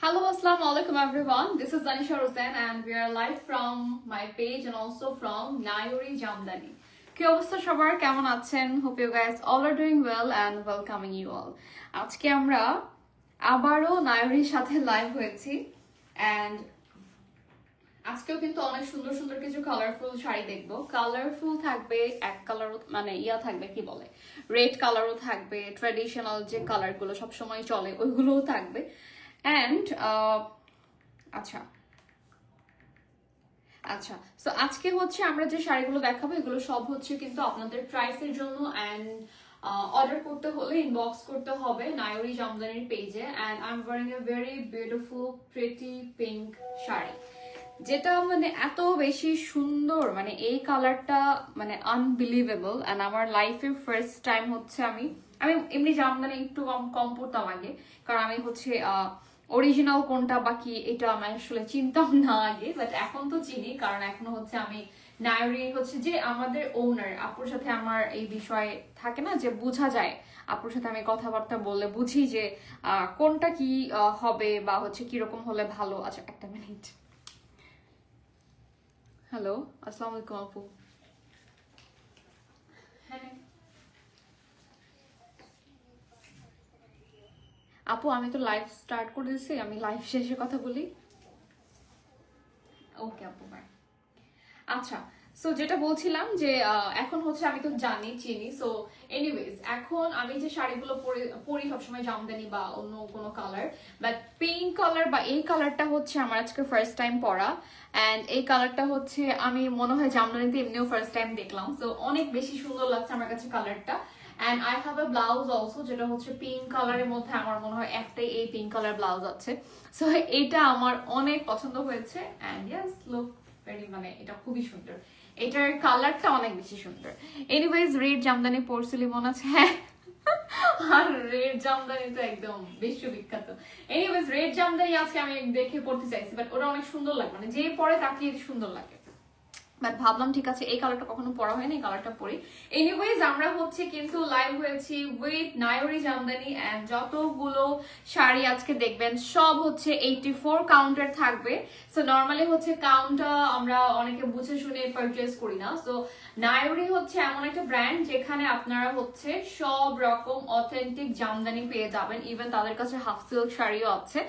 Hello, assalamu alaikum everyone. This is Anisha Hussain and we are live from my page and also from Nayuri Jamdani. কি অবস্থা সবার কেমন আছেন? Hope you guys all are doing well and welcoming you all. আজকে আমরা আবারো নায়রির সাথে live হয়েছি and আজকেও কিন্তু অনেক সুন্দর সুন্দর কিছু কালারফুল শাড়ি দেখবো। কালারফুল থাকবে, এক কালার মানে ইয়া থাকবে, কি বলে, রেড কালারও থাকবে, ট্র্যাডিশনাল যে কালারগুলো সবসময় চলে ওইগুলোও থাকবে। And আচ্ছা সো আজকে হচ্ছে আমরা যে শাড়িগুলো দেখাবো এগুলো সব হচ্ছে কিন্তু আপনাদের প্রাইসের জন্য and অর্ডার করতে হলে ইনবক্স করতে হবে নায়রি জামদানির পেজে। and I'm wearing a very beautiful pretty pink sari, যেটা মানে এত বেশি সুন্দর, মানে এই কালারটা মানে আনবিলিভেবল। and আমার লাইফে ফার্স্ট টাইম হচ্ছে আমি এমনি জামদানি একটু কম পড়তাম আগে, কারণ আমি হচ্ছে অরিজিনাল কোনটা বাকি এটা আমি আসলে চিনতাম না আগে, বাট এখন তো চিনি, কারণ এখন হচ্ছে আমি নায়রি হচ্ছে যে আমাদের ওনার আপুর সাথে আমার এই বিষয়ে থাকে না যে বোঝা যায়, আপুর সাথে আমি কথাবার্তা বললে বুঝি যে কোনটা কি হবে বা হচ্ছে কিরকম হলে ভালো। আচ্ছা একটা মিনিট। হ্যালো, আসসালামু আলাইকুম আপু। আপু আমি তো লাইভ স্টার্ট করে দিয়েছি, আমি লাইভ শেষে কথা বলি। ওকে আপু, বাই। আচ্ছা সো যেটা বলছিলাম যে এখন হচ্ছে আমি তো জানি চিনি, সো এনিওয়েজ এখন আমি যে শাড়িগুলো পরি সবসময় জামদানি বা অন্য কোনো কালার, বাট পিঙ্ক কালার বা এই কালারটা হচ্ছে আমার আজকে ফার্স্ট টাইম পরা। অ্যান্ড এই কালারটা হচ্ছে আমি মনে হয় জামদানিতে এমনিও ফার্স্ট টাইম দেখলাম, সো অনেক বেশি সুন্দর লাগছে আমার কাছে কালারটা। and I have a blouse also যেটা হচ্ছে পিঙ্ক কালারের মধ্যে, আমার মনে হয় একটাই এই পিঙ্ক কালার ব্লাউজ আছে, সো এটা আমার অনেক পছন্দ হয়েছে। and yes look very, মানে এটা খুবই সুন্দর, এটার কালারটা অনেক বেশি সুন্দর। এনিওয়েজ রেড জামদানি পরছিলি মনে আছে? হ্যাঁ, আর রেড জামদানি তো একদম বিশ্ববিখ্যাত। এনিওয়েজ রেড জামদানি আজকে আমি দেখে পড়তে চাইছি, বাট ওটা অনেক সুন্দর লাগে, মানে যে পরে তাকে সুন্দর লাগে, বাট ভাবলাম ঠিক আছে এই কালারটা কখনো পরা হয়নি, এই কালারটা পরি। এনিওয়েজ আমরা হচ্ছে কিন্তু লাইভ হয়েছি উইথ নায়রি জামদানি এন্ড যতগুলো শাড়ি আজকে দেখবেন সব হচ্ছে 84 কাউন্টের থাকবে। সো নরমালি হচ্ছে কাউন্টটা আমরা অনেকে বুঝে শুনে পারচেজ করি না, সো নায়রি হচ্ছে এমন একটা ব্র্যান্ড যেখানে আপনারা হচ্ছে সব রকম অথেন্টিক জামদানি পেয়ে যাবেন। ইভেন তাদের কাছে হাফ সিল্ক শাড়িও আছে,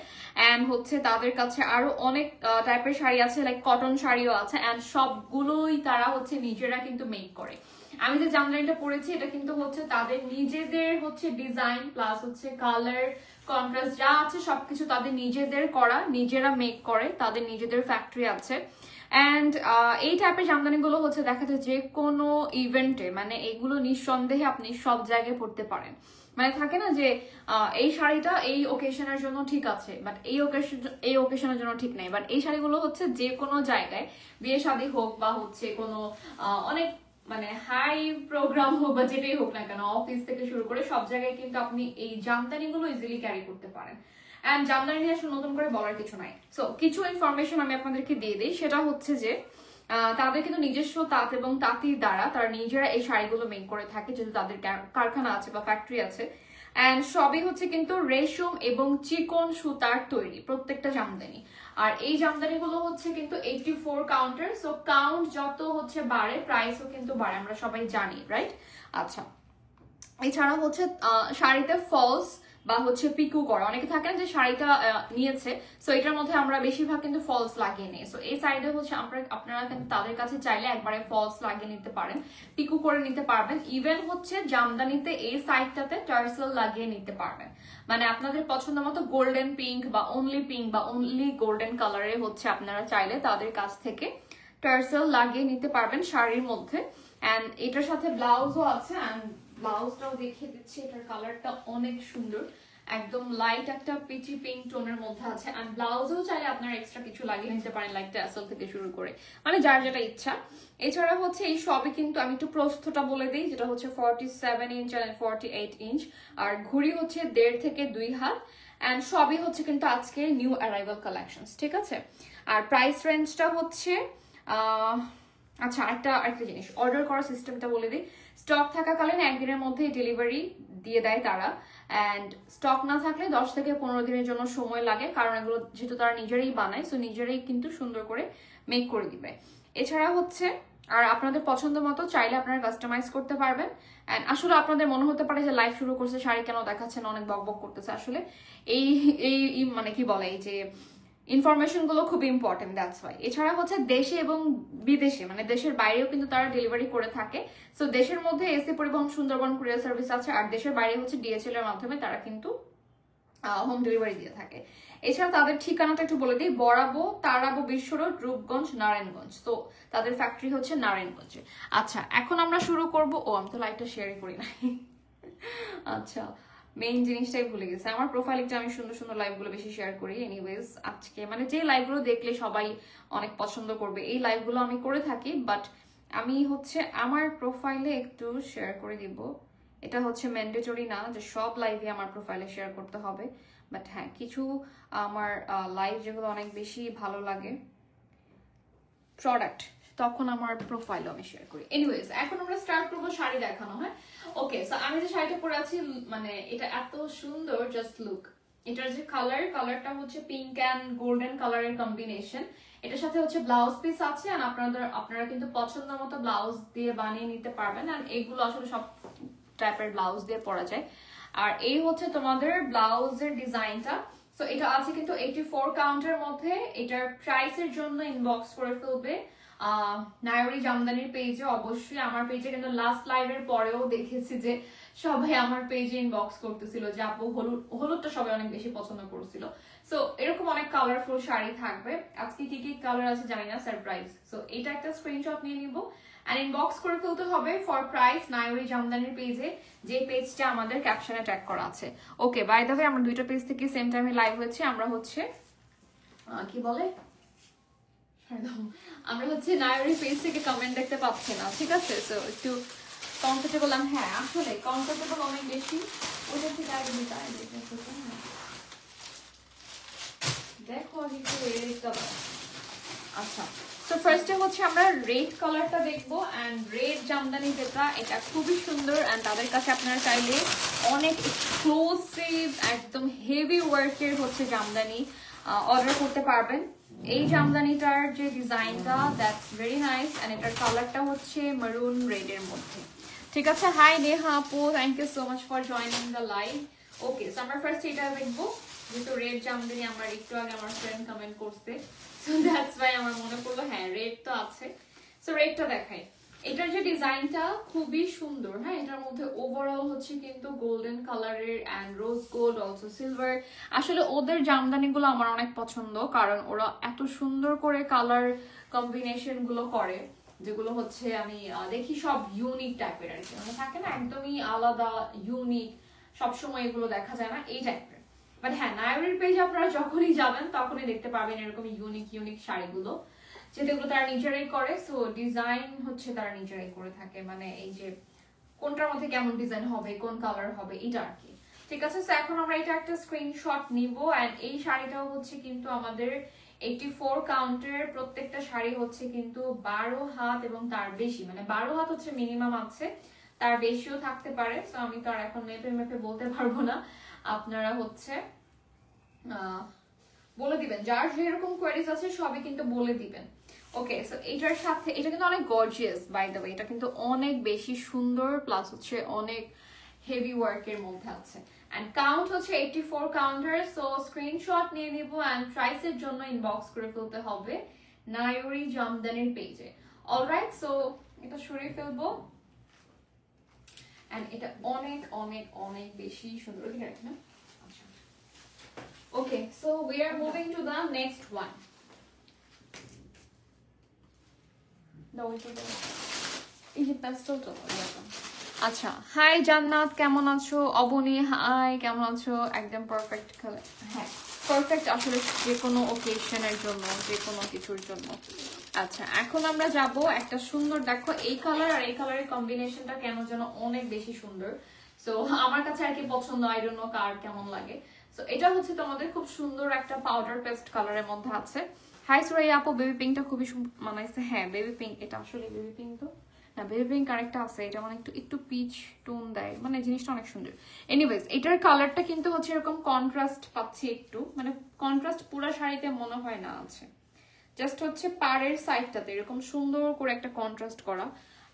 এন্ড হচ্ছে তাদের কাছে আরো অনেক টাইপের শাড়ি আছে, লাইক কটন শাড়িও আছে, এন্ড সবগুলোই তারা হচ্ছে নিজেরা কিন্তু মেক করে। আমি যে জামদানিটা পরেছি এটা কিন্তু হচ্ছে তাদের নিজেদের হচ্ছে ডিজাইন প্লাস হচ্ছে কালার কন্ট্রাস্ট যা আছে সবকিছু তাদের নিজেদের করা, নিজেরা মেক করে, তাদের নিজেদের ফ্যাক্টরি আছে। অ্যান্ড এই টাইপের জামদানিগুলো হচ্ছে দেখা যায় যে কোনো ইভেন্টে, মানে এগুলো নিঃসন্দেহে আপনি সব জায়গায় পরতে পারেন। মানে থাকে না যে এই শাড়িটা এই ওকেশনের জন্য ঠিক আছে, বাট এই ওকেশনের জন্য ঠিক নাই, বাট এই শাড়িগুলো হচ্ছে যে কোনো জায়গায়, বিয়ে শাদী হোক বা হচ্ছে কোনো অনেক মানে হাই প্রোগ্রাম হোক বা যেটাই হোক না কেন, অফিস থেকে শুরু করে সব জায়গায় কিন্তু আপনি এই জামদানিগুলো ইজিলি ক্যারি করতে পারেন। এন্ড জামদানি নিয়ে আসলে নতুন করে বলার কিছু নাই। সো কিছু ইনফরমেশন আমি আপনাদেরকে দিয়ে দিই, সেটা হচ্ছে যে তাদের কিন্তু নিজস্ব তাঁত এবং তাঁতির দ্বারা তারা নিজেরা এই শাড়িগুলো মেক করে থাকে, যেহেতু তাদের কারখানা আছে বা ফ্যাক্টরি আছে। এন্ড সবই হচ্ছে কিন্তু রেশম এবং চিকন সুতার তৈরি প্রত্যেকটা জামদানি। আর এই জামদানিগুলো হচ্ছে কিন্তু 84 কাউন্টার, সো কাউন্ট যত হচ্ছে বাড়ে প্রাইসও কিন্তু বাড়ে, আমরা সবাই জানি, রাইট? আচ্ছা এছাড়া হচ্ছে শাড়িতে ফলস বা হচ্ছে পিকু করা, অনেকে থাকে না যে শাড়িটা নিয়েছে, সো এটার মধ্যে আমরা বেশিরভাগ কিন্তু ফলস লাগিয়ে নিই। সো এই সাইডে হচ্ছে আপনারা কিন্তু তাদের কাছে চাইলে একবারে ফলস লাগিয়ে নিতে পারেন, পিকু করে নিতে পারবেন। ইভেন হচ্ছে জামদানিতে এই সাইডটাতে টার্সেল লাগিয়ে নিতে পারবেন, মানে আপনাদের পছন্দ মতো গোল্ডেন পিঙ্ক বা অনলি গোল্ডেন কালারে হচ্ছে আপনারা চাইলে তাদের কাছ থেকে টার্সেল লাগিয়ে নিতে পারবেন শাড়ির মধ্যে। এন্ড এটার সাথে ব্লাউজও আছে, এন্ড ব্লাউজটাও দেখিয়ে দিচ্ছি, এটার কালারটা অনেক সুন্দর, একদম লাইট একটা পিচি পিঙ্ক টোনের মধ্যে আছে। এন্ড ব্লাউজও চাইলে আপনারা এক্সট্রা কিছু লাগিয়ে নিতে পারেন, লাইক ট্যাসেল থেকে শুরু করে, মানে যার যেটা ইচ্ছা। এছাড়া হচ্ছে এই সবই কিন্তু আমি একটু প্রস্থটা বলে দিই, যেটা হচ্ছে 47 ইঞ্চ আর 48 ইঞ্চ, আর ঘুড়ি হচ্ছে 1.5 থেকে 2 হাত। এন্ড সবই হচ্ছে কিন্তু আজকে নিউ অ্যারাইভাল কালেকশনস, ঠিক আছে? আর প্রাইস রেঞ্জটা হচ্ছে আচ্ছা আরেকটা জিনিস, অর্ডার করার সিস্টেমটা বলে দিই। স্টক থাকাকালীন একদিনের মধ্যে ডেলিভারি দিয়ে দেয় তারা। অ্যান্ড স্টক না থাকলে 10 থেকে 15 দিনের জন্য সময় লাগে, কারণ এগুলো যেহেতু তারা নিজেরাই বানায়, সো নিজেরাই কিন্তু সুন্দর করে মেক করে দিবে। এছাড়া হচ্ছে আর আপনাদের পছন্দ মতো চাইলে আপনারা কাস্টমাইজ করতে পারবেন। অ্যান্ড আসলে আপনাদের মনে হতে পারে যে লাইভ শুরু করছে, শাড়ি কেন দেখাচ্ছেন, অনেক বক বক করতেছে। আসলে এই এই মানে কি বলে, এই যে ইনফরমেশন গুলো খুব ইম্পর্টেন্ট, দ্যাটস ওয়াই। এছাড়া হচ্ছে দেশে এবং বিদেশে মানে দেশের বাইরেও কিন্তু তারা ডেলিভারি করে থাকে। সো দেশের মধ্যে এসি পরিবহন সুন্দরবন কুরিয়ার সার্ভিস আছে, আর দেশের বাইরে হচ্ছে ডিএচএল এর মাধ্যমে তারা কিন্তু হোম ডেলিভারি দিয়ে থাকে। এছাড়া তাদের ঠিকানাটা একটু বলে দিই, বরাবো তারাবো বিশ্ব রোড, রূপগঞ্জ, নারায়ণগঞ্জ। তো তাদের ফ্যাক্টরি হচ্ছে নারায়ণগঞ্জে। আচ্ছা এখন আমরা শুরু করব। ও আমি তো লাইভটা শেয়ারই করি নাই। আচ্ছা মেইন জিনিসটাই ভুলে গেছে। আমার প্রোফাইলে আমি সুন্দর সুন্দর লাইভগুলো বেশি শেয়ার করি। এনিওয়েজ আজকে মানে যে লাইভগুলো দেখলে সবাই অনেক পছন্দ করবে এই লাইভগুলো আমি করে থাকি, বাট আমি হচ্ছে আমার প্রোফাইলে একটু শেয়ার করে দিব। এটা হচ্ছে ম্যান্ডেটরি না যে সব লাইভে আমার প্রোফাইলে শেয়ার করতে হবে, বাট হ্যাঁ কিছু আমার লাইভ যেগুলো অনেক বেশি ভালো লাগে প্রোডাক্ট, তখন আমার প্রোফাইলও আমি শেয়ার করি। এনিওয়েজ এখন আমরা স্টার্ট করবো শাড়ি দেখানো। হ্যাঁ ওকে, সো আমি যে শাড়িটা পরে আছি মানে এটা এত সুন্দর, জাস্ট লুক। এটার যে কালারটা হচ্ছে পিঙ্ক অ্যান্ড গোল্ডেন কালারের কম্বিনেশন। এটার সাথে হচ্ছে ব্লাউজ পিস আছে, আর আপনারা কিন্তু পছন্দ মতো ব্লাউজ দিয়ে বানিয়ে নিতে পারবেন। আর এগুলো আসলে সব টাইপের ব্লাউজ দিয়ে পরা যায়। আর এই হচ্ছে তোমাদের ব্লাউজের ডিজাইনটা। সো এটা আছে কিন্তু 84 কাউন্টের মধ্যে। এটার প্রাইসের জন্য ইনবক্স করে ফেলবে নায়রি জামদানির পেজে। অবশ্যই আমার পেজে কিন্তু লাস্ট লাইভের পরেও দেখেছি যে সবাই আমার পেজে ইনবক্স করতেছিল যে আপু হলুদটা সবাই অনেক বেশি পছন্দ করছিল। সো এরকম অনেক কালারফুল শাড়ি থাকবে। আজকে কি কি কালার আছে জানি না, সারপ্রাইজ। সো এটা একটা স্ক্রিনশট নিয়ে নিব এন্ড ইনবক্স করে ফেলতে হবে ফর প্রাইস নায়রি জামদানির পেজে, যে পেজটা আমাদের ক্যাপশনে ট্যাগ করা আছে। ওকে বাই দ্য ওয়ে আমরা দুইটা পেজ থেকে সেম টাইমে লাইভ হচ্ছে। আমরা হচ্ছে কি বলে আমরা হচ্ছে নায়রি পেজ থেকে কমেন্ট দেখতে পাচ্ছি না, ঠিক আছে? সো একটু কমফোর্টেবল। হ্যাঁ আসলে কমফোর্টেবল অনেক বেশি। ওটা থেকে আগে দেখো আমি একটু রেড কালার। আচ্ছা তো ফার্স্টে হচ্ছে আমরা রেড কালারটা দেখবো। অ্যান্ড রেড জামদানি যেটা, এটা খুবই সুন্দর। অ্যান্ড তাদের কাছে আপনারা চাইলে অনেক এক্সক্লুসিভ একদম হেভি ওয়ার্কের হচ্ছে জামদানি অর্ডার করতে পারবেন। এই জামদানিটার যে ডিজাইনটা দ্যাটস ভেরি নাইস। অ্যান্ড এটার কালারটা হচ্ছে মারুন রেড এর মধ্যে, ঠিক আছে? হাই নেহা আপু, thank you so much for joining the live. Okay so আমরা ফার্স্ট এটা দেখবো, যেহেতু রেড জামদানি আমার একটু আগে আমার ফ্রেন্ড কমেন্ট করছে, সো দ্যাটস ওয়াই আমার মনে পড়লো হ্যাঁ রেড তো আছে। সো রেডটা দেখাই। এটার যে ডিজাইনটা খুবই সুন্দর। হ্যাঁ এটার মধ্যে ওভারঅল হচ্ছে কিন্তু গোল্ডেন কালারের and rose gold also silver. আসলে ওদের জামদানিগুলো আমার অনেক পছন্দ, কারণ ওরা এত সুন্দর করে কালার কম্বিনেশন গুলো করে, যেগুলো হচ্ছে আমি দেখি সব ইউনিক টাইপের আর কি, মানে থাকে না একদমই আলাদা ইউনিক, সবসময় এগুলো দেখা যায় না এই টাইপের। বাট হ্যাঁ নায়রির পেজে আপনারা যখনই যাবেন তখনই দেখতে পাবেন এরকম ইউনিক শাড়িগুলো, যেগুলো তারা নিজেরাই করে। সো ডিজাইন হচ্ছে তারা নিজেরাই করে থাকে, মানে এই যে কোনটার মধ্যে কেমন ডিজাইন হবে, কোন কালার হবে, এটা আর কি, ঠিক আছে? সো এখন আমরা এটা একটা স্ক্রিনশট নিব। অ্যান্ড এই শাড়িটাও হচ্ছে কিন্তু আমাদের 84 কাউন্টের। প্রত্যেকটা শাড়ি হচ্ছে কিন্তু 12 হাত এবং তার বেশি, মানে 12 হাত হচ্ছে মিনিমাম আছে, তার বেশিও থাকতে পারে। সো আমি তো আর এখন মেপে বলতে পারবো না, আপনারা হচ্ছে বলে দিবেন, যার যেরকম কোয়ারিজ আছে সবই কিন্তু বলে দিবেন। ওকে সো এটার সাথে এটা কিন্তু অনেক গর্জিয়াস বাই দ্য ওয়ে, এটা কিন্তু অনেক বেশি সুন্দর, প্লাস হচ্ছে অনেক হেভি ওয়ার্কের মধ্যে আছে। এন্ড কাউন্ট হচ্ছে 84 কাউন্টার। সো স্ক্রিনশট নিয়ে নিব এন্ড প্রাইসের জন্য ইনবক্স করে ফেলতে হবে নায়রি জামদানির পেজে। অলরাইট সো এটা সরিয়ে ফেলবো। এন্ড এটা অনেক অনেক অনেক বেশি সুন্দর। আচ্ছা okay so we are moving to the next one. আচ্ছা হাই জান্নাত, কেমন আছো? অবনী হাই, কেমন আছো? একদম পারফেক্ট কালার। হ্যাঁ পারফেক্ট আসলে যে কোনো ওকেশনের জন্য, যে কোনো কিছুর জন্য। আচ্ছা এখন আমরা যাব একটা সুন্দর, দেখো এই কালার আর এই কালারের কম্বিনেশনটা কেন যেন অনেক বেশি সুন্দর। সো আমার কাছে আর কি পছন্দ, আই ডোন্ট নো কার কেমন লাগে। সো এটা হচ্ছে তোমাদের খুব সুন্দর একটা পাউডার পেস্ট কালারের মধ্যে আছে। হাই সুরাইয়া আপু, বেবি পিঙ্কটা খুবই মানাইছে। হ্যাঁ বেবি পিঙ্ক, এটা আসলে বেবি পিঙ্ক তো হ্যাঁ বেবি পিঙ্ক আরেকটা আছে, এটা মানে একটু একটু পিচ টোন দেয়, মানে জিনিসটা অনেক সুন্দর। এনিওয়েজ এটার কালারটা কিন্তু হচ্ছে এরকম কন্ট্রাস্ট পাচ্ছি একটু, মানে কন্ট্রাস্ট পুরো শাড়িতে মনে হয় না আছে, জাস্ট হচ্ছে পাড়ের সাইডটাতে এরকম সুন্দর করে একটা কন্ট্রাস্ট করা।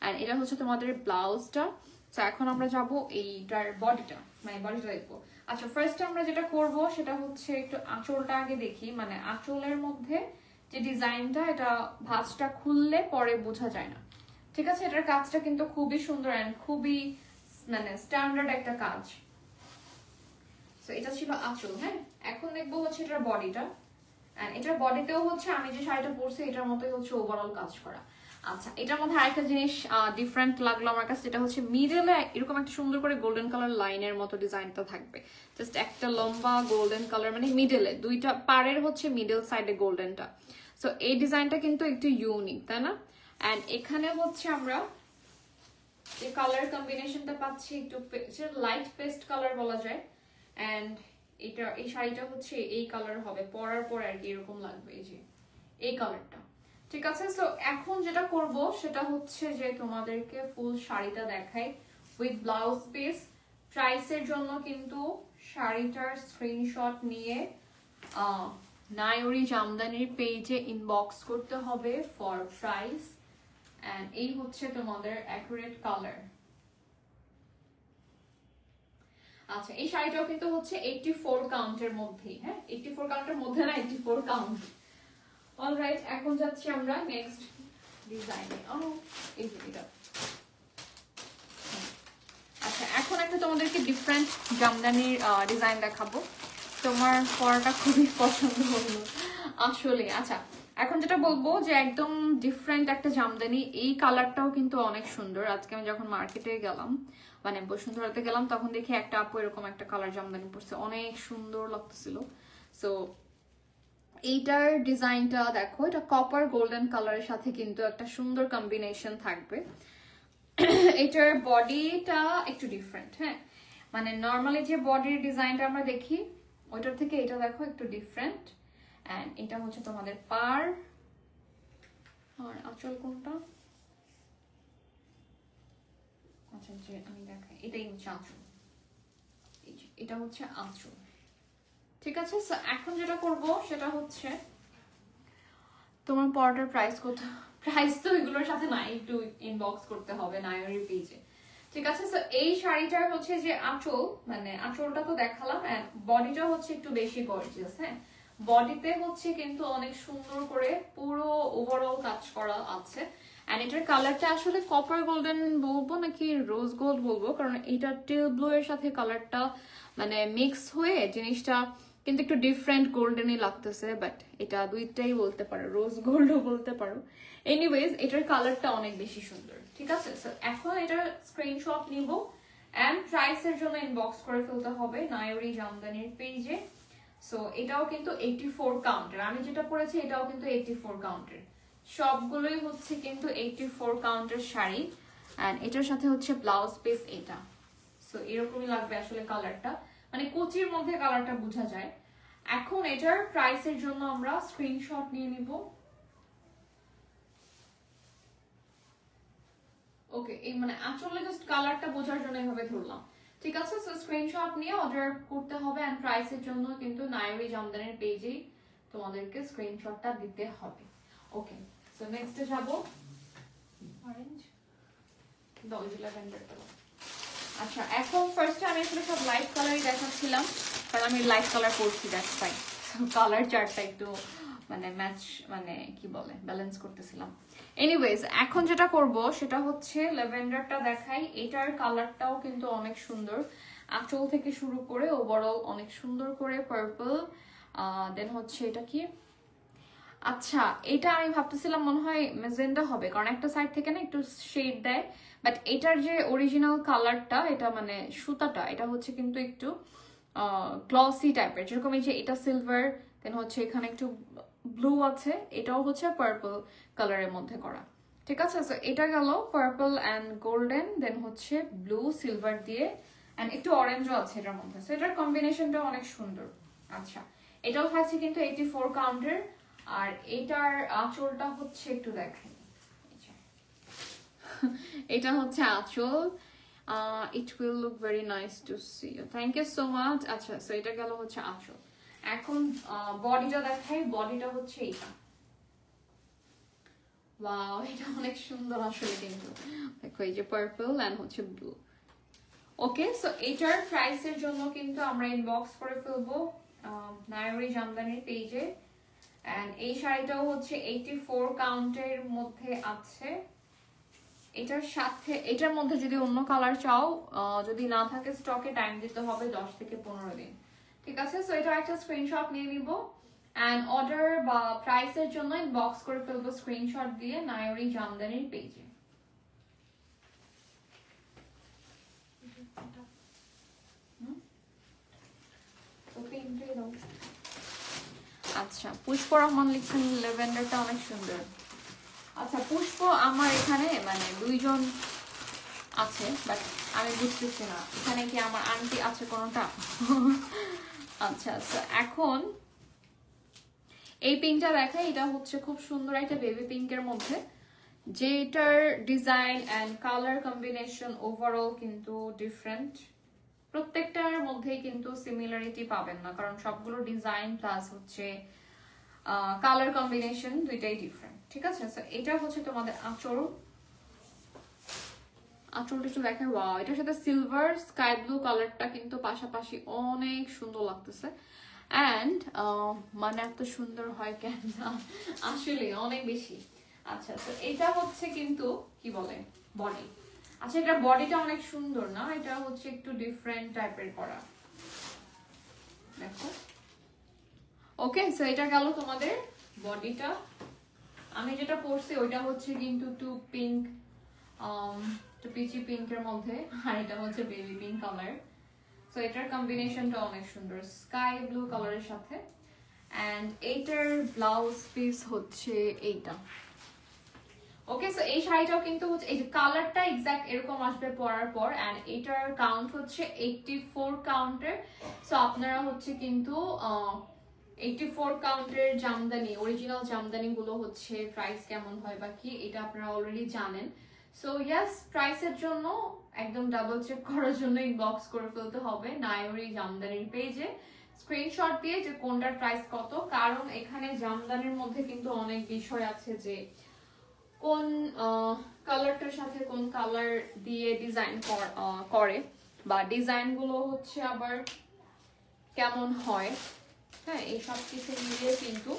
অ্যান্ড এটা হচ্ছে তোমাদের ব্লাউজটা। তো এখন আমরা যাব এইটার বডিটা, মানে বডিটা দেখবো। আচ্ছা ফার্স্ট আমরা যেটা করব সেটা হচ্ছে একটু আঁচলটা আগে দেখি, মানে আঁচলের মধ্যে যে ডিজাইনটা, এটা ভাঁজটা খুললে পরে বোঝা যায় না, ঠিক আছে? এটার কাজটা কিন্তু খুবই সুন্দর অ্যান্ড খুবই মানে স্ট্যান্ডার্ড একটা কাজ। তো এটা ছিল আঁচল। হ্যাঁ, এখন দেখবো হচ্ছে এটার বডিটা। এন্ড এটার বডিতেও হচ্ছে আমি যে শাড়িটা পরছি এটার মতোই হচ্ছে ওভারঅল কাজ করা। আচ্ছা এটার মধ্যে আরেকটা জিনিস ডিফারেন্ট লাগলো আমার কাছে, যেটা হচ্ছে মিডলে এরকম একটা সুন্দর করে গোল্ডেন কালার লাইনের মতো ডিজাইনটা থাকবে, জাস্ট একটা লম্বা গোল্ডেন কালার, মানে মিডলে দুইটা পাড়ের হচ্ছে মিডল সাইডে গোল্ডেনটা। সো এই ডিজাইনটা কিন্তু একটু ইউনিক, তাই না? এন্ড এখানে হচ্ছে আমরা যে কালার কম্বিনেশনটা পাচ্ছি একটু লাইট পেস্ট কালার বলা যায়। এন্ড এটা এই শাড়িটা হচ্ছে এই কালার হবে, পরার পর আর কি এরকম লাগবে, এই যে এই কালারটা, ঠিক আছে? সো এখন যেটা করব সেটা হচ্ছে যে তোমাদেরকে ফুল শাড়িটা দেখাই উইথ ব্লাউজ পিস। প্রাইসের জন্য কিন্তু শাড়িটার স্ক্রিনশট নিয়ে নায়রি জামদানির পেজে ইনবক্স করতে হবে ফর প্রাইস। এন্ড এই হচ্ছে তোমাদের অ্যাকুরেট কালার। আচ্ছা এই শাড়িটাও কিন্তু হচ্ছে 84 কাউন্টের মধ্যে। হ্যাঁ 84 কাউন্টের মধ্যে না, 84 কাউন্ট। অলরাইট, এখন যাচ্ছি আমরা নেক্সট ডিজাইনে। এই যে এটা। আচ্ছা এখন একটা তোমাদেরকে ডিফারেন্ট জামদানির ডিজাইন দেখাবো, তোমার পরাটা খুবই পছন্দ হলো আসলে। আচ্ছা এখন যেটা বলবো যে একদম ডিফারেন্ট একটা জামদানি, এই কালারটাও কিন্তু অনেক সুন্দর। আজকে আমি যখন মার্কেটে গেলাম, মানে বসুন্ধরাতে গেলাম, তখন দেখি একটা আপু এরকম একটা কালার জামদানি পরছে, অনেক সুন্দর লাগতেছিল। সো এইটার ডিজাইনটা দেখো, এটা কপার গোল্ডেন কালারের সাথে কিন্তু একটা সুন্দর কম্বিনেশন থাকবে। এটার বডিটা একটু ডিফারেন্ট। হ্যাঁ মানে নর্মালি যে বডির ডিজাইনটা আমরা দেখি ওইটার থেকে এটা দেখো একটু ডিফারেন্ট। এন্ড এটা হচ্ছে তোমাদের পার, আর আঁচল কোনটা? আচ্ছা যে আমি দেখাই, এটাই হচ্ছে আঁচল, এটা হচ্ছে আঁচল, ঠিক আছে? এখন যেটা করব সেটা হচ্ছে তোমার পরাটার প্রাইস কত, প্রাইস তো এগুলোর সাথে নাই, একটু ইনবক্স করতে হবে নায়রি পেজে, ঠিক আছে? সো এই শাড়িটার হচ্ছে যে আঁচল, মানে আঁচলটা তো দেখালাম, এন্ড বডিটা হচ্ছে একটু বেশি গর্জিয়াস। হ্যাঁ বডিতে হচ্ছে কিন্তু অনেক সুন্দর করে পুরো ওভারঅল কাজ করা আছে। এন্ড এটার কালারটা আসলে কপার গোল্ডেন বলবো নাকি রোজ গোল্ড বলবো, কারণ এটা টিল ব্লু এর সাথে কালারটা মানে মিক্স হয়ে জিনিসটা কিন্তু একটু ডিফারেন্ট গোল্ডেনই লাগতেছে, বাট এটা দুইটাই বলতে পারো, রোজ গোল্ডও বলতে পারো। এনিওয়েজ এটার কালারটা অনেক বেশি সুন্দর, ঠিক আছে? সো এখন এটার স্ক্রিনশট নিব এন্ড প্রাইসের জন্য ইনবক্স করে ফেলতে হবে নায়রি জামদানির পেজে। সো এটাও কিন্তু 84 কাউন্টের, আমি যেটা পরেছি এটাও কিন্তু 84 কাউন্টের, সবগুলোই হচ্ছে কিন্তু 84 কাউন্টের শাড়ি। এন্ড এটার সাথে হচ্ছে ব্লাউজ পিস এটা। সো এরকমই লাগবে আসলে কালারটা, মানে কুচির মধ্যে কালারটা বোঝা যায়। এখন এটার প্রাইসের জন্য আমরা স্ক্রিনশট নিয়ে নিব। ওকে এই মানে আঁচলে জাস্ট কালারটা বোঝার জন্য এভাবে ধরলাম, ঠিক আছে? সো স্ক্রিনশট নিয়ে অর্ডার করতে হবে এন্ড প্রাইসের জন্য কিন্তু নায়রি জামদানির পেজেই তোমাদেরকে স্ক্রিনশটটা দিতে হবে। ওকে সো নেক্সটে যাব অরেঞ্জ ডল ল্যাভেন্ডার কালার। আচ্ছা এখন ফার্স্টে আমি আসলে সব লাইট কালারই দেখাচ্ছিলাম, কারণ আমি লাইট কালার পরছি, দ্যাটস ফাইন। কালার চার্টটা একটু মানে ম্যাচ, মানে কি বলে ব্যালেন্স করতেছিলাম। এনিওয়েজ এখন যেটা করব সেটা হচ্ছে ল্যাভেন্ডারটা দেখাই। এটার কালারটাও কিন্তু অনেক সুন্দর, আঁচল থেকে শুরু করে ওভারঅল অনেক সুন্দর করে পার্পল। দেন হচ্ছে এটা কি, আচ্ছা এটা আমি ভাবতেছিলাম মনে হয় ম্যাজেন্ডা হবে, কারণ একটা সাইড থেকে না একটু শেড দেয়, বাট এটার যে অরিজিনাল কালারটা, এটা মানে সুতাটা এটা হচ্ছে কিন্তু একটু গ্লসি টাইপের, যেরকম এই যে এটা সিলভার, দেন হচ্ছে এখানে একটু ব্লু আছে, এটাও হচ্ছে পার্পল কালারের মধ্যে করা, ঠিক আছে? সো এটা গেল পার্পল অ্যান্ড গোল্ডেন, দেন হচ্ছে ব্লু সিলভার দিয়ে, অ্যান্ড একটু অরেঞ্জও আছে এটার মধ্যে। সো এটার কম্বিনেশনটা অনেক সুন্দর। আচ্ছা এটাও থাকছে কিন্তু 84 কাউন্টের। আর এটার আঁচলটা হচ্ছে একটু দেখেন, এটা হচ্ছে আঁচল। It will look very nice to see. Thank you so much. আচ্ছা, সো এটা গেল হচ্ছে আঁচল। এখন বডিটা দেখাই। বডিটা হচ্ছে এটা। ওয়াও, এটা অনেক সুন্দর আসলে কিন্তু। দেখো এই যে পার্পল এন্ড হচ্ছে ব্লু। ওকে, সো এটার প্রাইসের জন্য কিন্তু আমরা ইনবক্স করে ফেলবো নায়রি জামদানির পেজে। এন্ড এই শাড়িটাও হচ্ছে 84 কাউন্টের মধ্যে আছে। এটার সাথে এটার মধ্যে যদি অন্য কালার চাও, যদি না থাকে স্টকে, টাইম দিতে হবে 10 থেকে 15 দিন। ঠিক আছে, সো এটা একটা স্ক্রিনশট নিয়ে নিব এন্ড অর্ডার বা প্রাইসের জন্য ইনবক্স করে ফেলবো স্ক্রিনশট দিয়ে নায়রি জামদানির পেজে। আচ্ছা, পুষ্প রহমান লিখছেন ল্যাভেন্ডারটা অনেক সুন্দর। আচ্ছা, পুষ্প আমার এখানে মানে 2 জন আছে, বাট আমি বুঝতেছি না এখানে কি আমার আন্টি আছে কোনোটা। আচ্ছা, এখন এই পিঙ্কটা দেখাই। এটা হচ্ছে খুব সুন্দর একটা বেবি পিঙ্কের মধ্যে, যেটার design and colour combination overall কিন্তু ডিফারেন্ট। প্রত্যেকটার মধ্যেই কিন্তু সিমিলারিটি পাবেন না, কারণ সবগুলো ডিজাইন প্লাস হচ্ছে কালার কম্বিনেশন দুইটাই ডিফারেন্ট। ঠিক আছে, সো এটা হচ্ছে তোমাদের আঁচল। আঁচলটা একটু দেখেন। ওয়াও, এটার সাথে সিলভার স্কাই ব্লু কালারটা কিন্তু পাশাপাশি অনেক সুন্দর লাগতেছে। অ্যান্ড মানে এত সুন্দর হয় কেন আসলে অনেক বেশি। আচ্ছা, তো এটা হচ্ছে কিন্তু কি বলে বডি। আচ্ছা, এটা বডিটা অনেক সুন্দর না? এটা হচ্ছে একটু ডিফারেন্ট টাইপের করা, দেখো। ওকে, সো এটা গেল তোমাদের বডিটা। আমি যেটা পরছি ওইটা হচ্ছে কিন্তু টু পিঙ্ক, টু পিচি পিঙ্কের মধ্যে, আর এটা হচ্ছে বেবি পিঙ্ক কালার। সো এটার কম্বিনেশনটা অনেক সুন্দর স্কাই ব্লু কালারের সাথে। এন্ড এইটার ব্লাউজ পিস হচ্ছে এইটা। ওকে, সো এই শাড়িটাও কিন্তু হচ্ছে এই যে কালারটা এক্সাক্ট এরকম আসবে পরার পর। এন্ড এটার কাউন্ট হচ্ছে 84 কাউন্টের। সো আপনারা হচ্ছে কিন্তু 84 কাউন্টের জামদানি, অরিজিনাল জামদানি গুলো হচ্ছে প্রাইস কেমন হয় বা কি, এটা আপনারা অলরেডি জানেন। সো ইয়েস, প্রাইসের জন্য একদম ডাবল চেক করার জন্য ইনবক্স করে ফেলতে হবে নায়রি জামদানির পেজে স্ক্রিনশট দিয়ে যে কোনটার প্রাইস কত। কারণ এখানে জামদানির মধ্যে কিন্তু অনেক বিষয় আছে, যে কোন কালারটার সাথে কোন কালার দিয়ে ডিজাইন করে, বা ডিজাইন গুলো হচ্ছে আবার কেমন হয়। হ্যাঁ, এই সব কিছু মিলিয়ে কিন্তু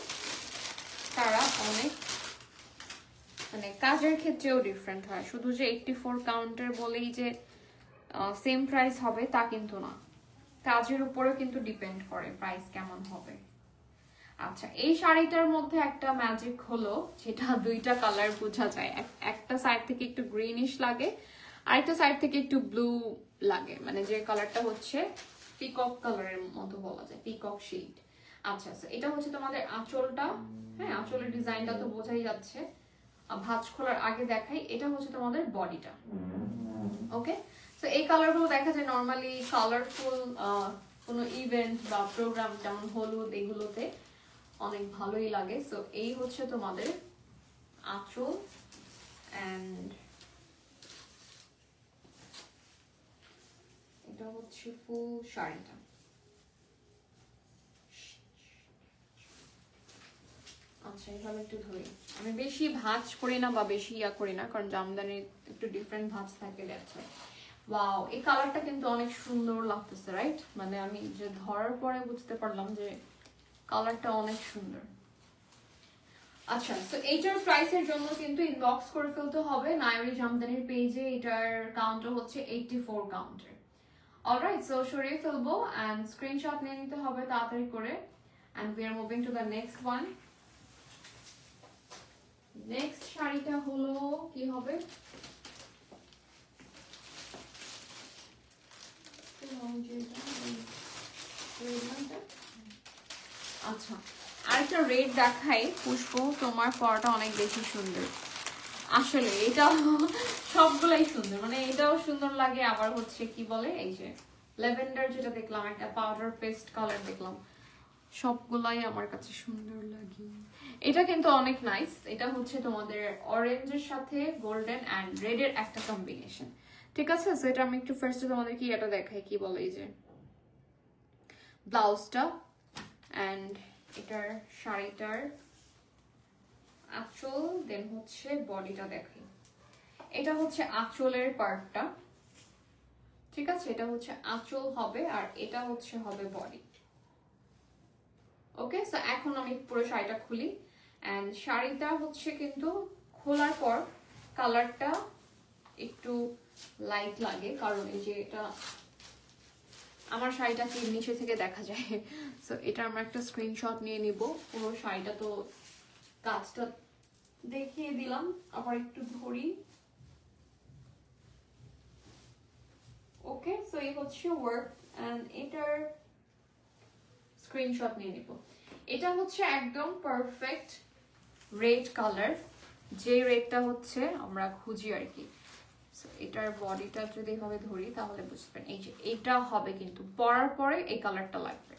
তারা অনেক মানে কাজের ক্ষেত্রেও ডিফারেন্ট হয়। শুধু যে 84 কাউন্টার বলেই যে সেম প্রাইস হবে তা কিন্তু না, কাজের উপরেও কিন্তু ডিপেন্ড করে প্রাইস কেমন হবে। আচ্ছা, এই শাড়িটার মধ্যে একটা ম্যাজিক হলো, যেটা দুইটা কালার বোঝা যায়। একটা সাইড থেকে একটু গ্রিনিশ লাগে, আরেকটা সাইড থেকে একটু ব্লু লাগে, মানে যে কালারটা হচ্ছে পিকক কালারের মতো বলা যায়, পিকক শেড। আচ্ছা, এটা হচ্ছে তোমাদের আঁচলটা। হ্যাঁ, আঁচলের ডিজাইনটা তো বোঝাই যাচ্ছে। ভাঁজ খোলার আগে দেখাই, এটা হচ্ছে তোমাদের বডিটা। ওকে, সো এই কালারগুলো দেখা যায় নর্মালি কালারফুল কোনো ইভেন্ট বা প্রোগ্রাম যেমন হলুদ, এগুলোতে অনেক ভালোই লাগে। সো এই হচ্ছে তোমাদের আঁচল এন্ড এটা হচ্ছে ফুল শাড়িটা। আচ্ছা, এভাবে একটু ধরি। আমি বেশি ভাঁজ করি না বা বেশি ইয়া করি না, কারণ জামদানির একটু ডিফারেন্ট ভাঁজ থাকে, দেখো। ওয়াও, এই কালারটা কিন্তু অনেক সুন্দর লাগতেছে, রাইট? মানে আমি যে ধরার পরে বুঝতে পারলাম যে কালারটা অনেক সুন্দর। আচ্ছা, তো এইটার প্রাইসের জন্য কিন্তু ইনবক্স করে ফেলতে হবে নায়রি জামদানির পেজে। এটার কাউন্টার হচ্ছে 84 কাউন্টার। অলরাইট, সো সরিয়ে ফেলবো এন্ড স্ক্রিনশট নিয়ে নিতে হবে তাড়াতাড়ি করে। And we are moving to the next one. Next শাড়িটা হলো কি হবে, আচ্ছা আরেকটা রেড দেখাই। পুষ্প, তোমার পরাটা অনেক বেশি সুন্দর আসলে। এটা সবগুলাই সুন্দর, মানে এটাও সুন্দর লাগে, আবার হচ্ছে কি বলে এই যে ল্যাভেন্ডার যেটা দেখলাম, একটা পাউডার পেস্ট কালার দেখলাম, সবগুলাই আমার কাছে সুন্দর লাগে। এটা কিন্তু অনেক নাইস। এটা হচ্ছে তোমাদের অরেঞ্জের সাথে গোল্ডেন অ্যান্ড রেডের একটা কম্বিনেশন, ঠিক আছে? সো এটা আমি একটু ফার্স্টে তোমাদের কি এটা দেখাই, কি বলে এই যে ব্লাউজটা অ্যান্ড এটার শাড়িটার আঁচল, দেন হচ্ছে বডিটা দেখাই। এটা হচ্ছে আঁচলের পার্টটা, ঠিক আছে? এটা হচ্ছে আঁচল হবে আর এটা হচ্ছে হবে বডি। ওকে, সো এখন আমি পুরো শাড়িটা খুলি অ্যান্ড শাড়িটা হচ্ছে কিন্তু খোলার পর কালারটা একটু লাইট লাগে, কারণ এই যে এটা আমার শাড়িটাকে নিচে থেকে দেখা যায়। সো এটা আমরা একটা স্ক্রিনশট নিয়ে নিব। পুরো শাড়িটা তো কাজটা দেখিয়ে দিলাম, আবার একটু ধরি। ওকে, সো এই হচ্ছে ওয়ার্ক অ্যান্ড এটার স্ক্রিনশট নিয়ে নিব। এটা হচ্ছে একদম পারফেক্ট রেড কালার, যে রেডটা হচ্ছে আমরা খুঁজি আর কি। এটার বডিটা যদি এভাবে ধরি তাহলে বুঝবেন এই যে এটা হবে, কিন্তু পরার পরে এই কালারটা লাগবে,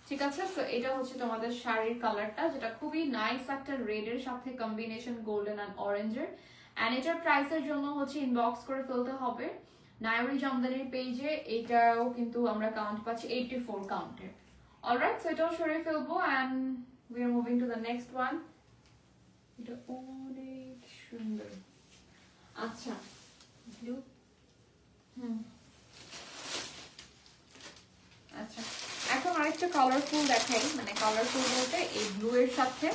ঠিক আছে? তো এটা হচ্ছে তোমাদের শাড়ির কালারটা, যেটা খুবই নাইস একটা রেডের সাথে কম্বিনেশন গোল্ডেন অ্যান্ড অরেঞ্জের। অ্যান্ড এটার প্রাইসের জন্য হচ্ছে ইনবক্স করে ফেলতে হবে নায়রি জামদানির পেজে। এটাও কিন্তু আমরা কাউন্ট পাচ্ছি 84 কাউন্টের। অলরাইট, সো এটাও সরিয়ে ফেলবো and we are moving to the next one. এটা অনেক সুন্দর। আচ্ছা, ব্লু, আচ্ছা এখন আরেকটা কালারফুল দেখাই, মানে কালারফুল বলতে এই ব্লু এর সাথে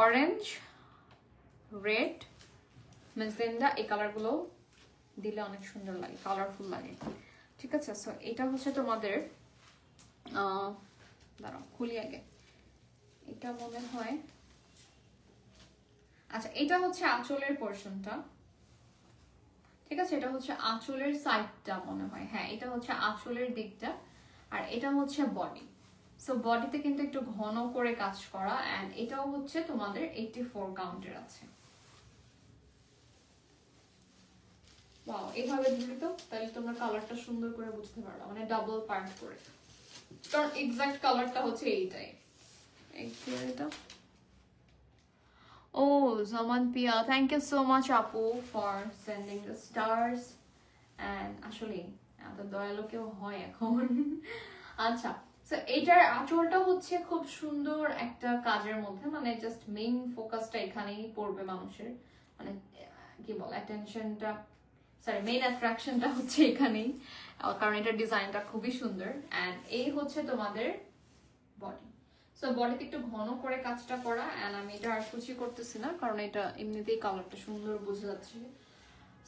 অরেঞ্জ, রেড, মেজেন্ডা, এই কালারগুলো দিলে অনেক সুন্দর লাগে, কালারফুল লাগে, ঠিক আছে? সো এটা হচ্ছে তোমাদের দাঁড়াও খুলি আগে। এটা মনে হয়, আচ্ছা এটা হচ্ছে আঁচলের পোর্শনটা, ঠিক আছে? এটা হচ্ছে আঁচলের সাইডটা মনে হয়, হ্যাঁ এটা হচ্ছে আঁচলের দিকটা আর এটা হচ্ছে বডি। সো বডিতে কিন্তু একটু ঘন করে কাজ করা অ্যান্ড এটাও হচ্ছে তোমাদের 84 কাউন্টের আছে। ওয়াও, এভাবে দিলে তো তাহলে তোমরা কালারটা সুন্দর করে বুঝতে পারবে, মানে ডাবল পার্ট করে, কারণ এক্সাক্ট কালারটা হচ্ছে এইটাই। এটা Oh, Zaman Pia, thank you so much, Apu, for sending the stars. And আসলে এত দয়ালু কেউ হয় এখন। আচ্ছা, সো এটার আঁচলটা হচ্ছে খুব সুন্দর একটা কাজের মধ্যে, মানে জাস্ট মেইন ফোকাসটা এখানেই পড়বে মানুষের, মানে কি বল অ্যাটেনশনটা, সরি মেইন অ্যাট্রাকশনটা হচ্ছে এখানেই, কারণ এটার ডিজাইনটা খুবই সুন্দর। অ্যান্ড এই হচ্ছে তোমাদের বডি। সো বডিতে একটু ঘন করে কাজটা করা, এন্ড আমি এটা আর কুচি করতেছি না কারণ এটা এমনিতেই কালারটা সুন্দর বোঝা যাচ্ছে।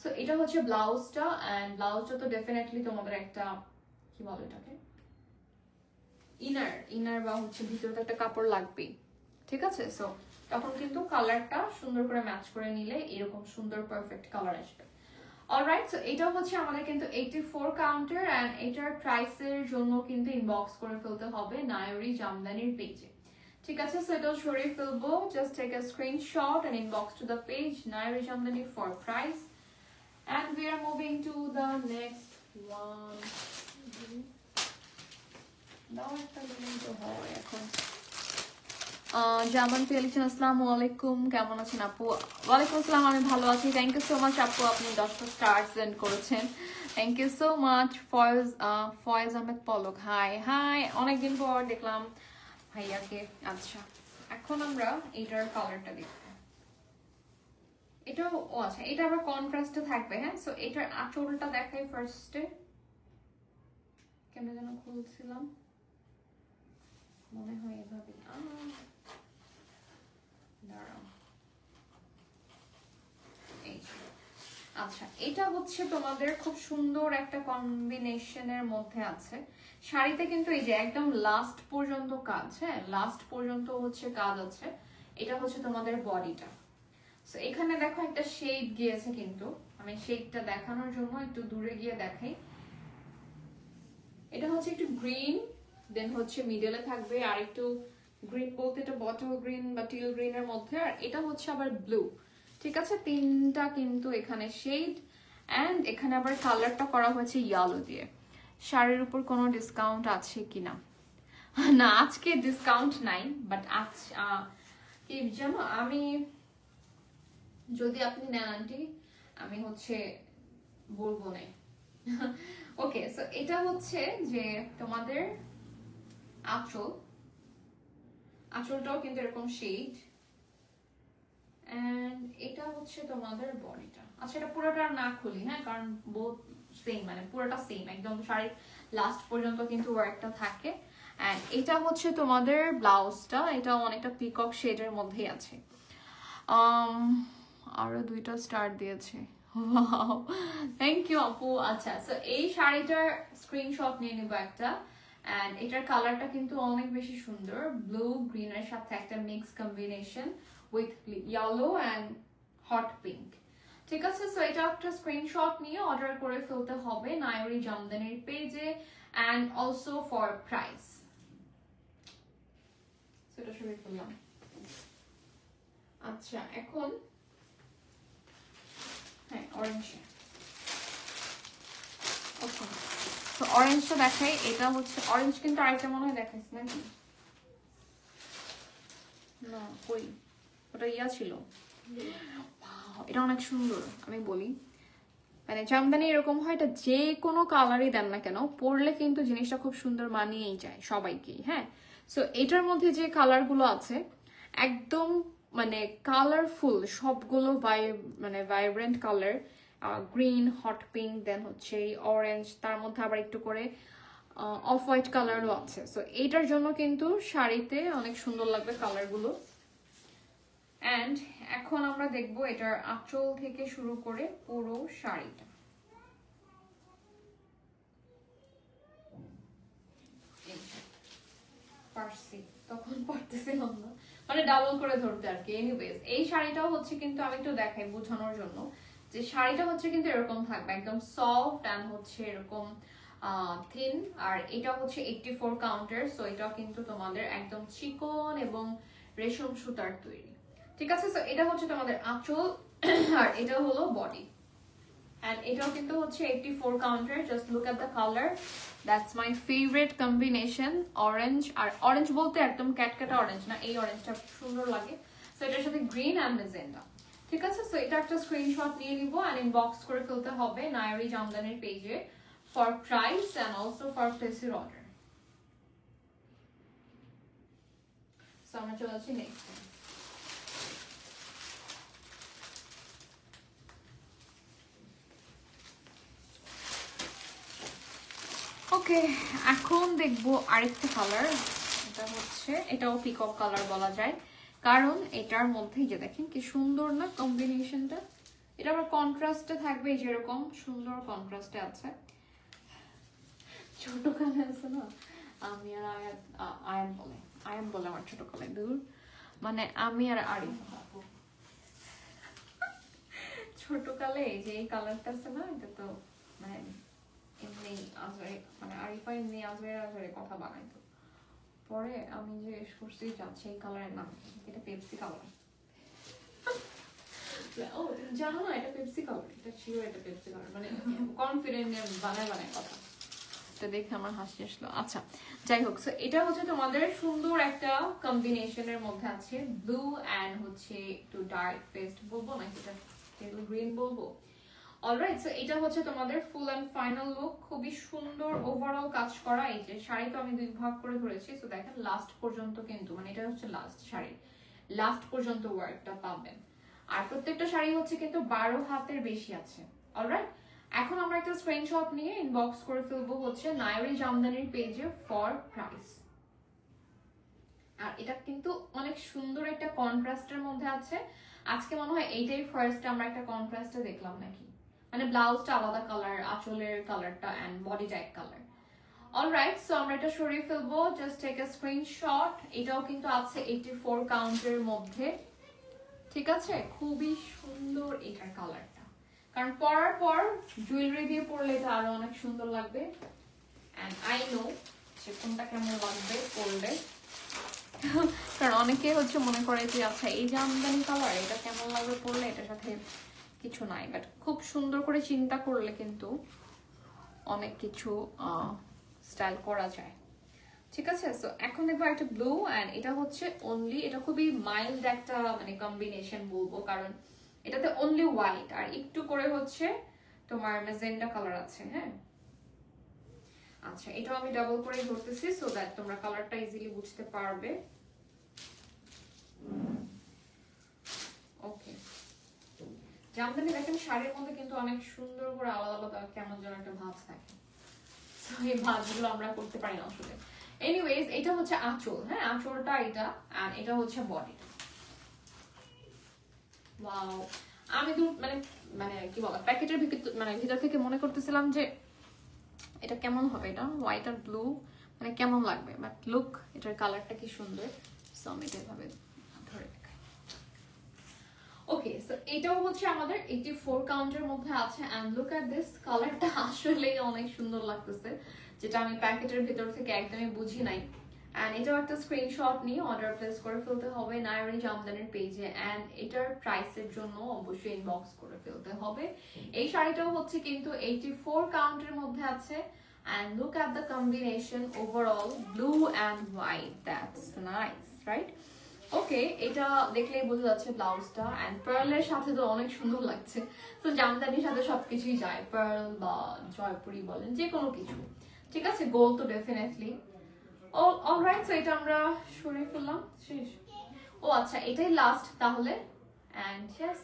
সো এটা হচ্ছে ব্লাউজটা, এন্ড ব্লাউজটা তো ডেফিনেটলি তোমাদের একটা কি বলে এটাকে ইনার বা হচ্ছে ভিতরে একটা কাপড় লাগবেই, ঠিক আছে? সো তখন কিন্তু কালারটা সুন্দর করে ম্যাচ করে নিলে এরকম সুন্দর পারফেক্ট কালার আসবে। অলরাইট, সো এটা হচ্ছে আমাদের কিন্তু 84 কাউন্টার এন্ড এটার প্রাইসের জন্য কিন্তু ইনবক্স করে ফেলতে হবে নায়রি জামদানির পেজে, ঠিক আছে? সো এটাও সরিয়ে ফেলবো, just take a screenshot and inbox to the page Nairi Jamdani for price and we are moving to the next one. দাও একটা দিন তো হয় এখন। জামান পেলিছেন, আসসালামু আলাইকুম, কেমন আছেন আপু? ওয়ালাইকুম আসসালাম, আমি ভালো আছি, থ্যাংক ইউ সো মাচ আপু, আপনি 10টা স্টার সেন্ড করেছেন, thank you so much. Foyez Ahmed Palak, hi hi, অনেকদিন পর দেখলাম ভাইয়াকে। আচ্ছা, এখন আমরা এটার কালারটা দেখব। এটা ও আচ্ছা, এটা আবার কন্ট্রাস্টে থাকবে, হ্যাঁ? সো এটার আঁচলটা দেখাই ফার্স্টে, কেমন যেন খুলছিলাম, মনে হয় এভাবে। আচ্ছা, এটা হচ্ছে তোমাদের খুব সুন্দর একটা কম্বিনেশনের মধ্যে আছে। শাড়িতে কিন্তু এই যে একদম লাস্ট পর্যন্ত কাজ, হ্যাঁ লাস্ট পর্যন্ত হচ্ছে কাজ আছে। এটা হচ্ছে তোমাদের বডিটা। সো এখানে দেখো একটা শেড গিয়েছে, কিন্তু আমি শেডটা দেখানোর জন্য একটু দূরে গিয়ে দেখাই। এটা হচ্ছে একটু গ্রিন, দেন হচ্ছে মিডলে থাকবে আর একটু গ্রিন, বলতে এটা বটল গ্রিন বা টিল গ্রিনের মধ্যে, আর এটা হচ্ছে আবার ব্লু, ঠিক আছে? তিনটা কিন্তু এখানে শেড এন্ড এখানে আবার কালারটা করা হয়েছে ইয়েলো দিয়ে। শাড়ির উপর কোনো ডিসকাউন্ট আছে কিনা? না আজকে ডিসকাউন্ট নাই, বাট আজ কি জানো, আমি যদি আপনি নেন আন্টি আমি হচ্ছে বলবো না। ওকে, সো এটা হচ্ছে যে তোমাদের আঁচলটাও কিন্তু এরকম শেড, এন্ড এটা হচ্ছে তোমাদের বডিটা। আচ্ছা এটা পুরোটা না খুলি, হ্যাঁ, কারণ বোথ সেম, মানে পুরোটা সেম একদম শাড়ির লাস্ট পর্যন্ত কিন্তু ওয়ার্কটা থাকে। এন্ড এটা হচ্ছে তোমাদের ব্লাউজটা, এটা অনেকটা পিকক শেডের মধ্যেই আছে। আরো দুইটা স্টার দিয়েছে, থ্যাংক ইউ আপু। আচ্ছা, সো এই শাড়িটার স্ক্রিনশট নিয়ে নিব একটা। এন্ড এটার কালারটা কিন্তু অনেক বেশি সুন্দর, ব্লু গ্রিনের সাথে একটা mix combination with yellow and hot pink. ঠিক আছে, সো এটা একটা স্ক্রিনশট নিয়ে অর্ডার করে ফেলতে হবে নায়রি জামদানির পেজে, অ্যান্ড অলসো ফর প্রাইস। সেটা শুরু করলাম। আচ্ছা এখন হ্যাঁ অরেঞ্জ, ওকে তো অরেঞ্জটা দেখাই। এটা হচ্ছে অরেঞ্জ, কিন্তু আরেকটা মনে হয় দেখাইছি নাকি না, কই ওটা ইয়া ছিল। এটা অনেক সুন্দর, আমি বলি মানে জামদানি এরকম হয়, এটা যে কোনো কালারই দেন না কেন পরলে কিন্তু জিনিসটা খুব সুন্দর মানিয়েই যায় সবাইকেই। হ্যাঁ, সো এটার মধ্যে যে কালারগুলো আছে একদম মানে কালারফুল সবগুলো, মানে vibrant colour, green, hot pink, then হচ্ছে অরেঞ্জ, তার মধ্যে আবার একটু করে অফ হোয়াইট কালারও আছে। সো এইটার জন্য কিন্তু শাড়িতে অনেক সুন্দর লাগবে কালারগুলো। অ্যান্ড এখন আমরা দেখব এটার আঁচল থেকে শুরু করে পুরো শাড়িটা। পারছি, তখন পারতেছিলাম না, মানে ডাবল করে ধরতে আর কি। এনিওয়েজ এই শাড়িটাও হচ্ছে কিন্তু আমি একটু দেখাই বোঝানোর জন্য, যে শাড়িটা হচ্ছে কিন্তু এরকম থাকবে একদম সফট অ্যান্ড হচ্ছে এরকম থিন। আর এটা হচ্ছে 84 কাউন্টার, সো এটাও কিন্তু তোমাদের একদম চিকন এবং রেশম সুতার তৈরি। ঠিক আছে, সো এটা হচ্ছে তোমাদের আঁচল, আর এটা হলো বডি। and এটাও কিন্তু হচ্ছে 84 counter. Just look at the colour, that's my favourite combination, orange. আর অরেঞ্জ বলতে একদম ক্যাটক্যাটা অরেঞ্জ না, এই অরেঞ্জটা সুন্দর লাগে। সো এটার সাথে গ্রিন অ্যান্ড মেজেন্টা। ঠিক আছে, সো এটা একটা স্ক্রিনশট নিয়ে নিব অ্যান্ড ইনবক্স করে ফেলতে হবে নায়রি জামদানির পেজে for price and also for প্লেসের অর্ডার। সো আমরা চলে যাচ্ছি নেক্সট। ওকে, এখন দেখবো আরেকটা কালার। এটা হচ্ছে, এটাও পিকক কালার বলা যায়, কারণ এটার মধ্যেই যে দেখেন কি সুন্দর না কম্বিনেশনটা। এটা আবার কন্ট্রাস্টে থাকবে, যেরকম সুন্দর কন্ট্রাস্টে আছে। ছোট কালে আছে না, আমি আর আয়ান বলে আমার ছোট কালে, দূর মানে আমি আর আরিফ ছোট কালে যে এই কালারটা আছে না, এটা তো মানে এমনি আজরে, মানে আরিফা এমনি আজরে কথা বানাইতো। পরে আমি যে করছি যাচ্ছে এই কালারের নাম, এটা পেপসি কালার। ও জানো না এটা পেপসি কালার, এটা ছিল, এটা পেপসি কালার, মানে কনফিডেন্ট নিয়ে বানায় কথা। এটা দেখে আমার হাসি আসলো। আচ্ছা যাই হোক, এটা হচ্ছে তোমাদের সুন্দর একটা কম্বিনেশনের মধ্যে আছে, ব্লু অ্যান্ড হচ্ছে একটু ডার্ক পেস্ট বলবো নাকি এটা গ্রিন বলবো। অলরাইট, সো এটা হচ্ছে তোমাদের ফুল এন্ড ফাইনাল লুক, খুবই সুন্দর ওভারঅল কাজ করা। এই যে শাড়ি তো আমি দুই ভাগ করে ধরেছি, সো দেখেন লাস্ট পর্যন্ত কিন্তু, মানে এটা হচ্ছে লাস্ট শাড়ি, লাস্ট পর্যন্ত ওয়ার্কটা পাবেন। আর প্রত্যেকটা শাড়ি হচ্ছে কিন্তু 12 হাতের বেশি আছে। অলরাইট, এখন আমরা একটা স্ক্রিনশট নিয়ে ইনবক্স করে ফেলবো হচ্ছে নায়রি জামদানির পেজে ফর প্রাইস। আর এটা কিন্তু অনেক সুন্দর একটা কন্ট্রাস্টের মধ্যে আছে। আজকে মনে হয় এইটাই ফার্স্ট আমরা একটা কন্ট্রাস্টে দেখলাম নাকি, মানে ব্লাউজটা আলাদা কালার, আঁচলের কালারটা এন্ড বডিটা এক কালার। অলরাইট, সো আমরা এটা সরিয়ে ফেলবো, জাস্ট টেক আ স্ক্রিনশট। এটাও কিন্তু আছে 84 কাউন্টের মধ্যে। ঠিক আছে, খুবই সুন্দর এটার কালারটা, কারণ পরার পর জুয়েলারি দিয়ে পরলে এটা আরো অনেক সুন্দর লাগবে। এন্ড আই নো যে কোনটা কেমন লাগবে পরলে, কারণ অনেকে হচ্ছে মনে করে যে আচ্ছা এই জামদানি কালার এটা কেমন লাগবে পরলে, এটার সাথে কিছু নাই, বাট খুব সুন্দর করে চিন্তা করলে কিন্তু অনেক কিছু স্টাইল করা যায়। ঠিক আছে। সো এখন দেখবো একটা ব্লু, অ্যান্ড এটা হচ্ছে অনলি, এটা খুবই মাইল্ড একটা মানে কম্বিনেশন বলবো, কারণ এটাতে অনলি হোয়াইট আর একটু করে হচ্ছে তোমার ম্যাজেন্টা কালার আছে। হ্যাঁ, আচ্ছা, এটাও আমি ডাবল করে ধরতেছি সো দ্যাট তোমরা কালারটা ইজিলি বুঝতে পারবে। ওকে, জামদানি দেখেন শাড়ির মধ্যে কিন্তু অনেক সুন্দর করে আলাদা আলাদা কেমন যেন একটা ভাঁজ থাকে, সো এই ভাঁজগুলো আমরা করতে পারি না আসলে। এনিওয়েজ, এটা হচ্ছে আঁচল। হ্যাঁ, আঁচলটা এটা, আর এটা হচ্ছে বডিটা। ওয়াও, আমি তো মানে মানে কি বলা, প্যাকেটের ভিতর থেকে মনে করতেছিলাম যে এটা কেমন হবে, এটা হোয়াইট আর ব্লু মানে কেমন লাগবে, বাট লুক এটার কালারটা কি সুন্দর। সো আমি এটা এভাবে ধরে দেখাই। ওকে, সো এটাও হচ্ছে আমাদের 84 কাউন্টের মধ্যে আছে, এন্ড লুক এট দিস, কালারটা আসলেই অনেক সুন্দর লাগতেছে, যেটা আমি প্যাকেটের ভিতর থেকে একদমই বুঝি নাই। এন্ড এটাও একটা স্ক্রিনশট নিয়ে অর্ডার প্লেস করে ফেলতে হবে নাইরি জামদানির পেজে, এন্ড এটার প্রাইসের জন্য অবশ্যই ইনবক্স করে ফেলতে হবে। এই শাড়িটাও হচ্ছে কিন্তু 84 কাউন্টের মধ্যে আছে, and look at the combination overall, blue and white, that's nice, right? ওকে, এটা দেখলেই বোঝা যাচ্ছে ব্লাউজটা, এন্ড পার্লের সাথে তো অনেক সুন্দর লাগছে। তো জামদানির সাথে সবকিছুই যায়, পার্ল বা জয়পুরি বলেন, যে কোনো কিছু। ঠিক আছে, গোল তো ডেফিনেটলি। অলরাইট, সো এটা আমরা সরিয়ে ফেললাম, শেষ। ও আচ্ছা, এটাই লাস্ট তাহলে। এন্ড ইয়েস,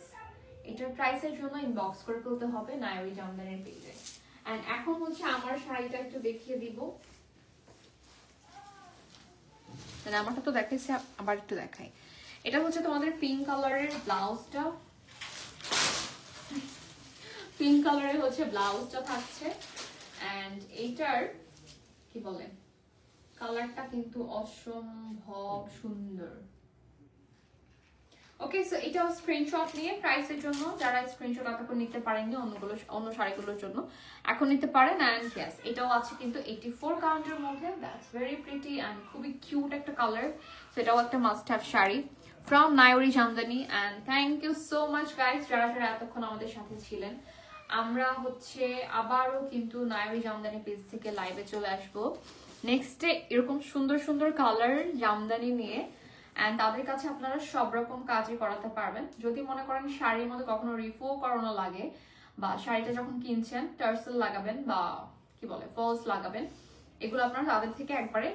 এটার প্রাইসের জন্য ইনবক্স করে ফেলতে হবে নাইরি জামদানির পেজে। এন্ড এখন হচ্ছে আমার শাড়িটা একটু দেখিয়ে দিব, আমারটা তো দেখাইছি, আবার একটু দেখাই। এটা হচ্ছে তোমাদের পিঙ্ক কালারের ব্লাউজটা, পিঙ্ক কালারের হচ্ছে ব্লাউজটা থাকছে, এন্ড এইটার কি বলে কালারটা কিন্তু অসম্ভব সুন্দর। ওকে, সো এটাও স্ক্রিনশট নিয়ে প্রাইসের জন্য, যারা স্ক্রিনশট এতক্ষণ নিতে পারেননি অন্য শাড়িগুলোর জন্য এখন নিতে পারেন। অ্যান্ড ইয়েস, এটাও আছে কিন্তু 84 কাউন্টের মধ্যে, দ্যাটস ভেরি প্রিটি অ্যান্ড খুবই কিউট একটা কালার। সেটাও একটা must have sari from Nairi Jamdani. And thank you so much guys, যারা যারা এতক্ষণ আমাদের সাথে ছিলেন। আমরা হচ্ছে আবারও কিন্তু নাইরি জামদানি পেজ থেকে লাইভে চলে আসবো নেক্সটে এরকম সুন্দর সুন্দর কালার জামদানি নিয়ে, এন্ড তাদের কাছে আপনারা সব রকম কাজই করাতে পারবেন। যদি মনে করেন শাড়ির মধ্যে কখনো রিফো করানো লাগে, বা শাড়িটা যখন কিনছেন টার্সেল লাগাবেন বা কি বলে ফলস লাগাবেন, এগুলো আপনারা তাদের থেকে একবারে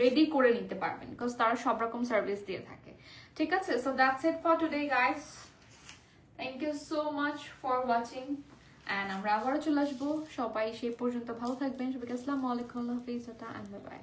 রেডি করে নিতে পারবেন, বিকজ তারা সব রকম সার্ভিস দিয়ে থাকে। ঠিক আছে, so that's it for today guys, thank you so much for watching, and আমরা আবারও চলে আসবো। সবাই সেই পর্যন্ত ভালো থাকবেন, সবাইকে আসসালামু আলাইকুম, আল্লাহ হাফিজ, টাটা, এন্ড বাই বাই।